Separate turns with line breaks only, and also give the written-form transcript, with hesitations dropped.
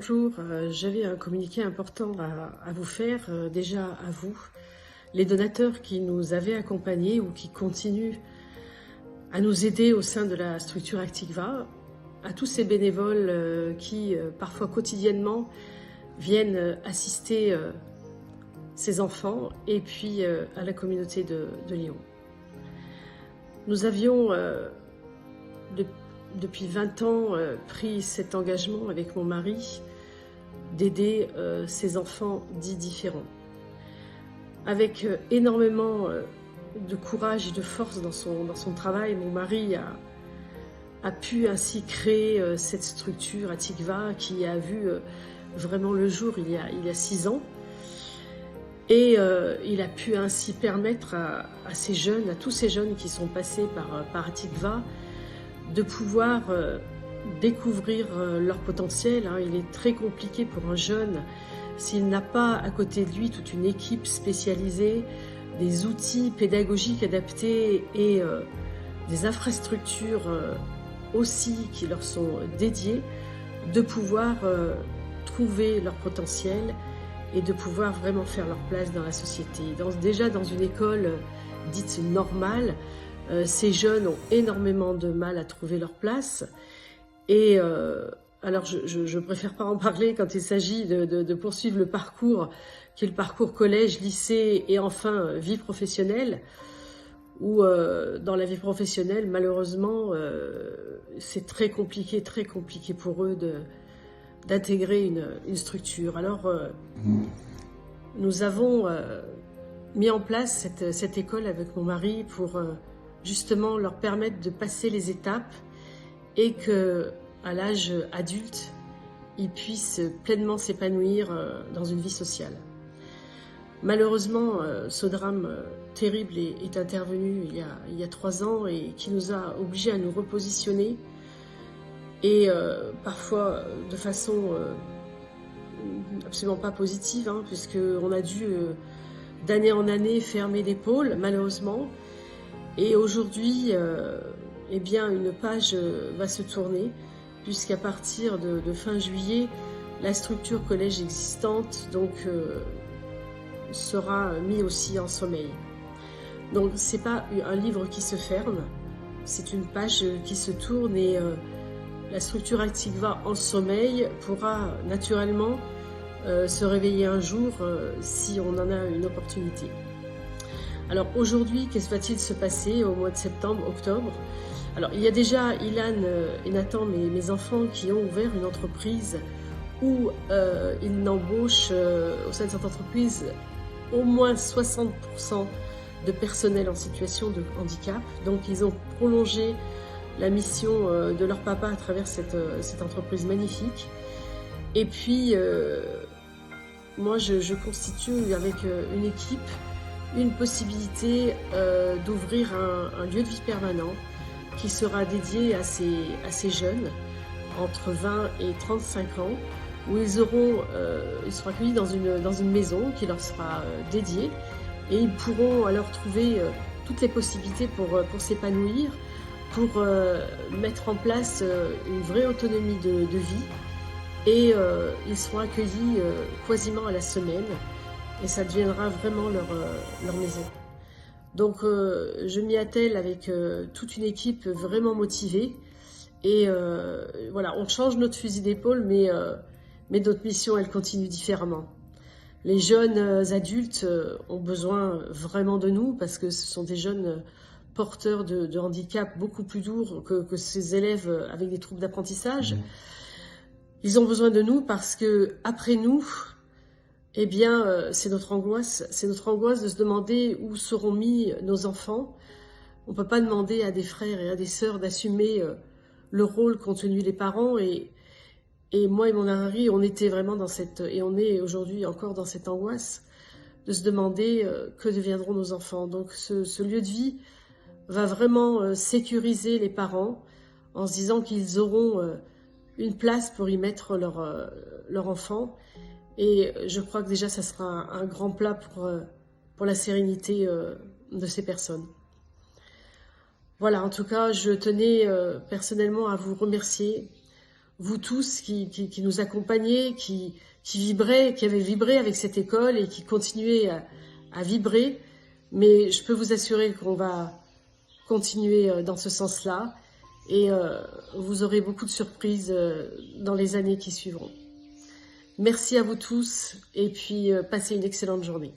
bonjour. J'avais un communiqué important à vous faire. Déjà à vous, les donateurs qui nous avaient accompagnés ou qui continuent à nous aider au sein de la structure Actigva, à tous ces bénévoles qui, parfois quotidiennement, viennent assister ces enfants et puis à la communauté de Lyon. Nous avions depuis 20 ans pris cet engagement avec mon mari d'aider ces enfants dits différents. Avec énormément de courage et de force dans son travail, mon mari a pu ainsi créer cette structure Actigva qui a vu vraiment le jour il y a 6 ans. Et il a pu ainsi permettre à ces jeunes, à tous ces jeunes qui sont passés par Actigva, de pouvoir découvrir leur potentiel. Il est très compliqué pour un jeune s'il n'a pas à côté de lui toute une équipe spécialisée, des outils pédagogiques adaptés et des infrastructures aussi qui leur sont dédiées, de pouvoir trouver leur potentiel et de pouvoir vraiment faire leur place dans la société. Déjà dans une école dite normale, ces jeunes ont énormément de mal à trouver leur place. Et alors je préfère pas en parler quand il s'agit de poursuivre le parcours, qui est le parcours collège, lycée et enfin vie professionnelle, où dans la vie professionnelle, malheureusement, c'est très compliqué pour eux d'intégrer une structure. Alors, nous avons mis en place cette école avec mon mari pour justement leur permettre de passer les étapes et qu'à l'âge adulte, ils puissent pleinement s'épanouir dans une vie sociale. Malheureusement, ce drame terrible est intervenu il y a 3 ans et qui nous a obligés à nous repositionner et parfois de façon absolument pas positive, puisqu'on a dû d'année en année fermer des pôles, malheureusement. Et aujourd'hui, eh bien, une page va se tourner, puisqu'à partir de fin juillet, la structure collège existante sera mise aussi en sommeil. Donc, ce n'est pas un livre qui se ferme, c'est une page qui se tourne et la structure Actigva en sommeil pourra naturellement se réveiller un jour si on en a une opportunité. Alors aujourd'hui, qu'est-ce qui va-t-il se passer au mois de septembre, octobre? Alors il y a déjà Ilan et Nathan, mes enfants, qui ont ouvert une entreprise où ils n'embauchent au sein de cette entreprise au moins 60% de personnel en situation de handicap. Donc ils ont prolongé la mission de leur papa à travers cette entreprise magnifique. Et puis moi je constitue avec une équipe une possibilité d'ouvrir un lieu de vie permanent qui sera dédié à ces jeunes entre 20 et 35 ans, où ils seront accueillis dans une maison qui leur sera dédiée et ils pourront alors trouver toutes les possibilités pour s'épanouir, pour mettre en place une vraie autonomie de vie et ils seront accueillis quasiment à la semaine. Et ça deviendra vraiment leur maison. Donc je m'y attelle avec toute une équipe vraiment motivée. Et voilà, on change notre fusil d'épaule, mais notre mission, elle continue différemment. Les jeunes adultes ont besoin vraiment de nous parce que ce sont des jeunes porteurs de handicap beaucoup plus lourds que ces élèves avec des troubles d'apprentissage. Ils ont besoin de nous parce que après nous, eh bien, c'est notre angoisse de se demander où seront mis nos enfants. On ne peut pas demander à des frères et à des sœurs d'assumer le rôle qu'ont tenu les parents. Et moi et mon mari, on était vraiment et on est aujourd'hui encore dans cette angoisse de se demander que deviendront nos enfants. Donc ce lieu de vie va vraiment sécuriser les parents en se disant qu'ils auront une place pour y mettre leur enfant. Et je crois que déjà, ça sera un grand plat pour la sérénité de ces personnes. Voilà, en tout cas, je tenais personnellement à vous remercier vous tous qui nous accompagnez, qui avez vibré avec cette école et qui continuez à vibrer. Mais je peux vous assurer qu'on va continuer dans ce sens-là et vous aurez beaucoup de surprises dans les années qui suivront. Merci à vous tous et puis passez une excellente journée.